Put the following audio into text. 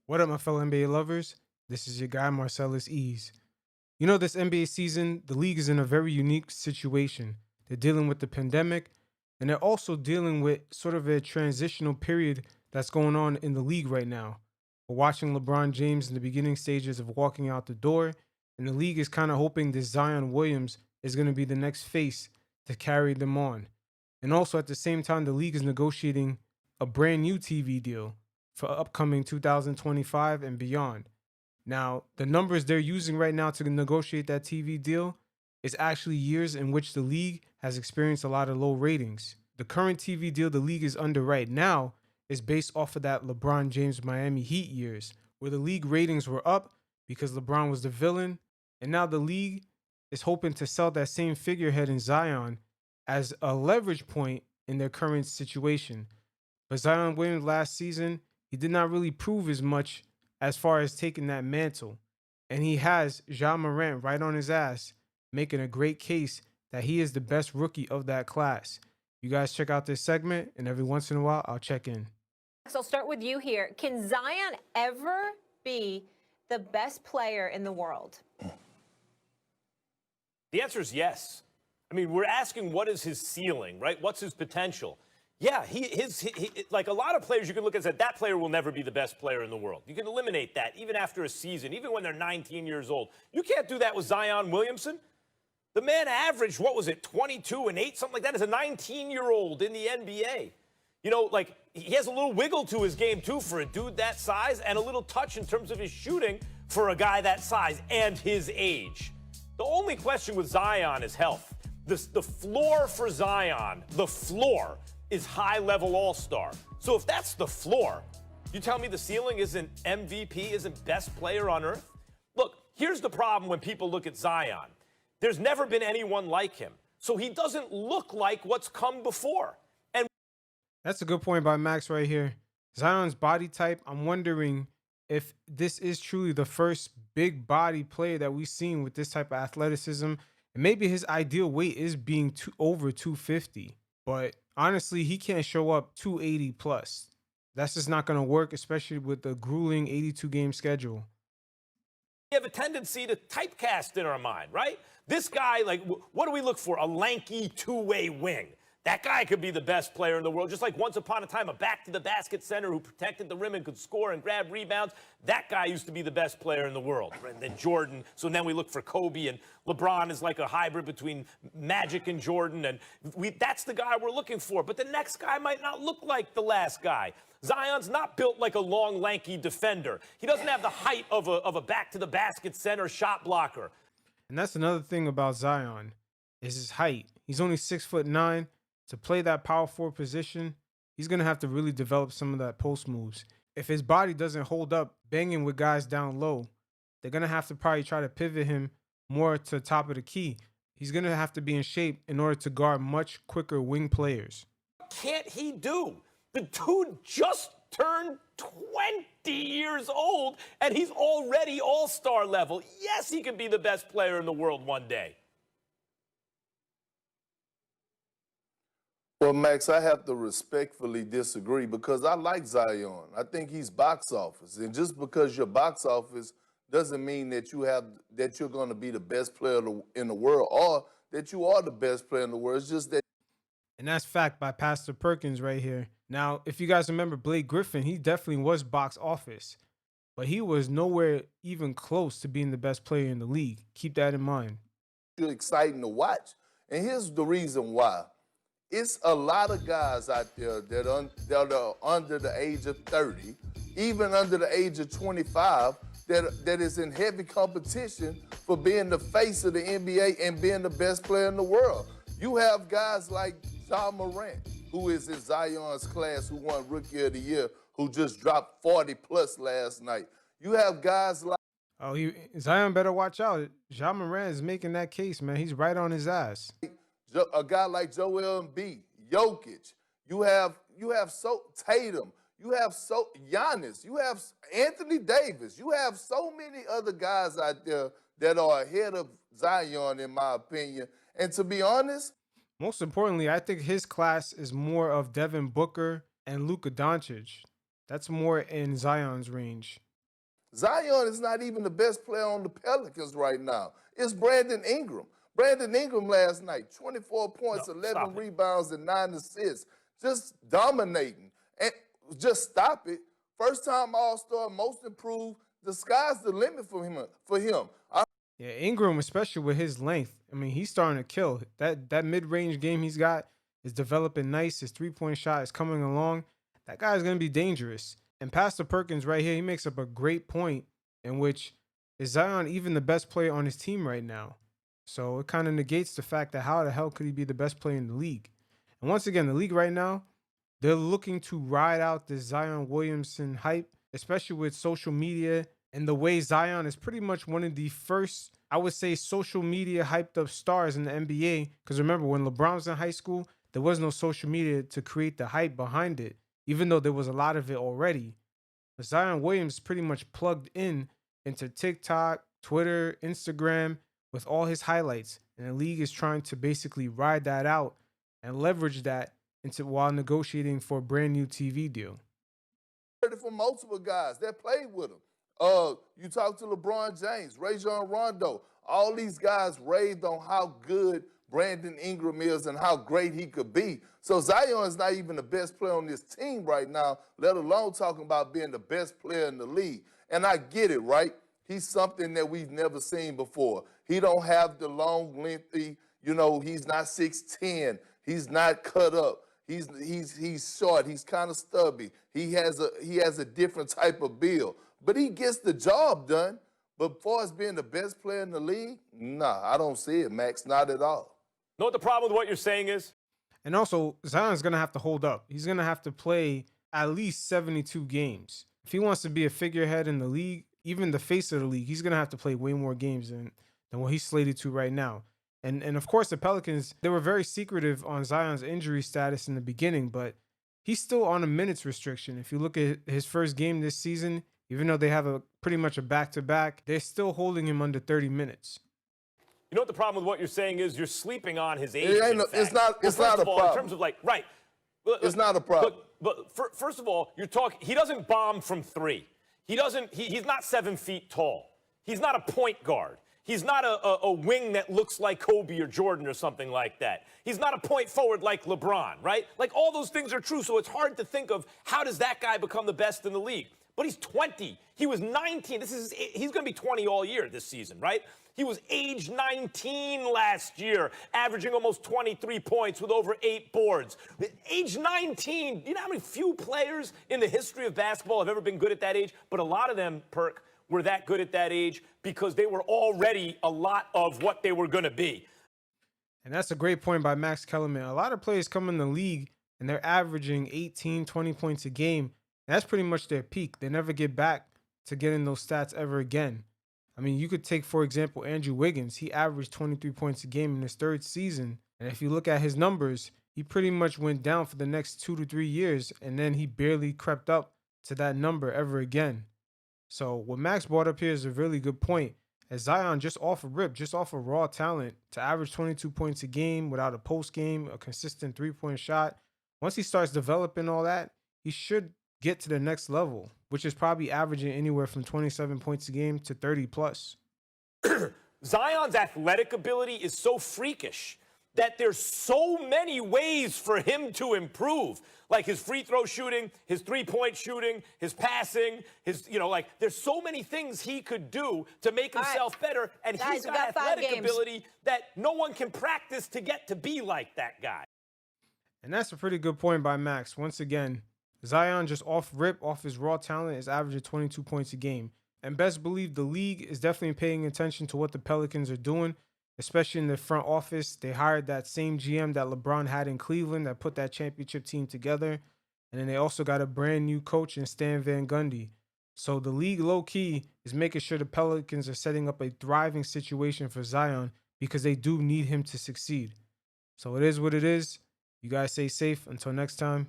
What up, my fellow NBA lovers? This is your guy, Marcellus Ease. You know, this NBA season, the league is in a very unique situation. They're dealing with the pandemic, and they're also dealing with sort of a transitional period that's going on in the league right now. We're watching LeBron James in the beginning stages of walking out the door, and the league is kind of hoping that Zion Williams is going to be the next face to carry them on. And also at the same time, the league is negotiating a brand new TV deal for upcoming 2025 and beyond. Now, the numbers they're using right now to negotiate that TV deal is actually years in which the league has experienced a lot of low ratings. The current TV deal the league is under right now is based off of that LeBron James Miami Heat years, where the league ratings were up because LeBron was the villain, and now the league is hoping to sell that same figurehead in Zion as a leverage point in their current situation. But Zion Williams last season, he did not really prove as much as far as taking that mantle. And he has Ja Morant right on his ass, making a great case that he is the best rookie of that class. You guys check out this segment, and every once in a while, I'll check in. So I'll start with you here. Can Zion ever be the best player in the world? The answer is yes. I mean, we're asking what is his ceiling, right? What's his potential? Yeah, like a lot of players you can look at and say, that player will never be the best player in the world. You can eliminate that even after a season, even when they're 19 years old. You can't do that with Zion Williamson. The man averaged, what was it, 22 and 8, something like that, as a 19-year-old in the NBA. You know, like, he has a little wiggle to his game, too, for a dude that size, and a little touch in terms of his shooting for a guy that size and his age. The only question with Zion is health. The floor for Zion, the floor, is high-level all-star. So if that's the floor, you tell me the ceiling isn't MVP, isn't best player on earth? Look, here's the problem when people look at Zion. There's never been anyone like him. So he doesn't look like what's come before. And that's a good point by Max right here. Zion's body type, I'm wondering if this is truly the first big body player that we've seen with this type of athleticism. And maybe his ideal weight is being over 250. But honestly, he can't show up 280 plus. That's just not going to work, especially with the grueling 82 game schedule. we have a tendency to typecast in our mind, right? This guy, like, what do we look for? A lanky two-way wing. That guy could be the best player in the world, just like once upon a time, a back-to-the-basket center who protected the rim and could score and grab rebounds. That guy used to be the best player in the world. And then Jordan, so then we look for Kobe, and LeBron is like a hybrid between Magic and Jordan, and that's the guy we're looking for. But the next guy might not look like the last guy. Zion's not built like a long, lanky defender. He doesn't have the height of a back-to-the-basket center shot blocker. And that's another thing about Zion, is his height. He's only 6'9". To play that power forward position, he's going to have to really develop some of that post moves. If his body doesn't hold up banging with guys down low, they're going to have to probably try to pivot him more to the top of the key. He's going to have to be in shape in order to guard much quicker wing players. What can't he do? The dude just turned 20 years old, and he's already all-star level. Yes, he can be the best player in the world one day. Well, Max, I have to respectfully disagree because I like Zion. I think he's box office. And just because you're box office doesn't mean that you're going to be the best player in the world or that you are the best player in the world. It's just that. And that's fact by Pastor Perkins right here. Now, if you guys remember Blake Griffin, he definitely was box office, but he was nowhere even close to being the best player in the league. Keep that in mind. It's exciting to watch. And here's the reason why. It's a lot of guys out there that are under the age of 30, even under the age of 25, that is in heavy competition for being the face of the NBA and being the best player in the world. You have guys like Ja Morant, who is in Zion's class, who won Rookie of the Year, who just dropped 40-plus last night. You have guys like... Oh, Zion better watch out. Ja Morant is making that case, man. He's right on his ass. A guy like Joel Embiid, Jokic, you have Tatum, you have Giannis, you have Anthony Davis, you have so many other guys out there that are ahead of Zion, in my opinion. And to be honest, most importantly, I think his class is more of Devin Booker and Luka Doncic. That's more in Zion's range. Zion is not even the best player on the Pelicans right now. It's Brandon Ingram. Brandon Ingram last night, 24 points, No, 11 stop it. rebounds, and 9 assists. Just dominating. And just stop it. First time All-Star, most improved. The sky's the limit for him. Yeah, Ingram, especially with his length, I mean, he's starting to kill. That mid-range game he's got is developing nice. His three-point shot is coming along. That guy's going to be dangerous. And Pastor Perkins right here, he makes up a great point in which is Zion even the best player on his team right now? So it kind of negates the fact that how the hell could he be the best player in the league? And once again, the league right now, they're looking to ride out this Zion Williamson hype, especially with social media and the way Zion is pretty much one of the first, I would say, social media hyped up stars in the NBA. Because remember, when LeBron was in high school, there was no social media to create the hype behind it, even though there was a lot of it already. But Zion Williams pretty much plugged in into TikTok, Twitter, Instagram with all his highlights. And the league is trying to basically ride that out and leverage that into while negotiating for a brand new TV deal. Heard it from multiple guys that played with him. You talk to LeBron James, Rajon Rondo. All these guys raved on how good Brandon Ingram is and how great he could be. So Zion is not even the best player on this team right now, let alone talking about being the best player in the league. And I get it, right? He's something that we've never seen before. He don't have the long, lengthy, he's not 6'10". He's not cut up. He's short. He's kind of stubby. He has a different type of build. But he gets the job done. But as far as being the best player in the league, nah, I don't see it, Max. Not at all. Know what the problem with what you're saying is? And also, Zion's going to have to hold up. He's going to have to play at least 72 games. If he wants to be a figurehead in the league, even the face of the league, he's going to have to play way more games than what he's slated to right now. And of course, the Pelicans, they were very secretive on Zion's injury status in the beginning, but he's still on a minutes restriction. If you look at his first game this season, even though they have pretty much a back-to-back, they're still holding him under 30 minutes. You know what the problem with what you're saying is? You're sleeping on his age. It's not a problem. In terms of right. It's not a problem. But first of all, he doesn't bomb from three. He's not 7 feet tall. He's not a point guard. He's not a wing that looks like Kobe or Jordan or something like that. He's not a point forward like LeBron, right? Like, all those things are true, so it's hard to think of how does that guy become the best in the league. But he's 20. He was 19. He's going to be 20 all year this season, right? He was age 19 last year, averaging almost 23 points with over 8 boards. Age 19, you know how many few players in the history of basketball have ever been good at that age? But a lot of them, Perk, were that good at that age because they were already a lot of what they were going to be. And that's a great point by Max Kellerman. A lot of players come in the league and they're averaging 18, 20 points a game. That's pretty much their peak. They never get back to getting those stats ever again. I mean, you could take, for example, Andrew Wiggins. He averaged 23 points a game in his third season. And if you look at his numbers, he pretty much went down for the next 2 to 3 years. And then he barely crept up to that number ever again. So what Max brought up here is a really good point. As Zion just off a rip, just off of raw talent, to average 22 points a game without a post game, a consistent three-point shot. Once he starts developing all that, he should get to the next level, which is probably averaging anywhere from 27 points a game to 30 plus. Zion's athletic ability is so freakish that there's so many ways for him to improve. Like his free throw shooting, his three-point shooting, his passing, there's so many things he could do to make himself better. And he's got athletic ability that no one can practice to get to be like that guy. And that's a pretty good point by Max. Once again, Zion just off rip, off his raw talent, is averaging 22 points a game. And best believe the league is definitely paying attention to what the Pelicans are doing, especially in the front office. They hired that same GM that LeBron had in Cleveland that put that championship team together. And then they also got a brand new coach in Stan Van Gundy. So the league low-key is making sure the Pelicans are setting up a thriving situation for Zion because they do need him to succeed. So it is what it is. You guys stay safe. Until next time.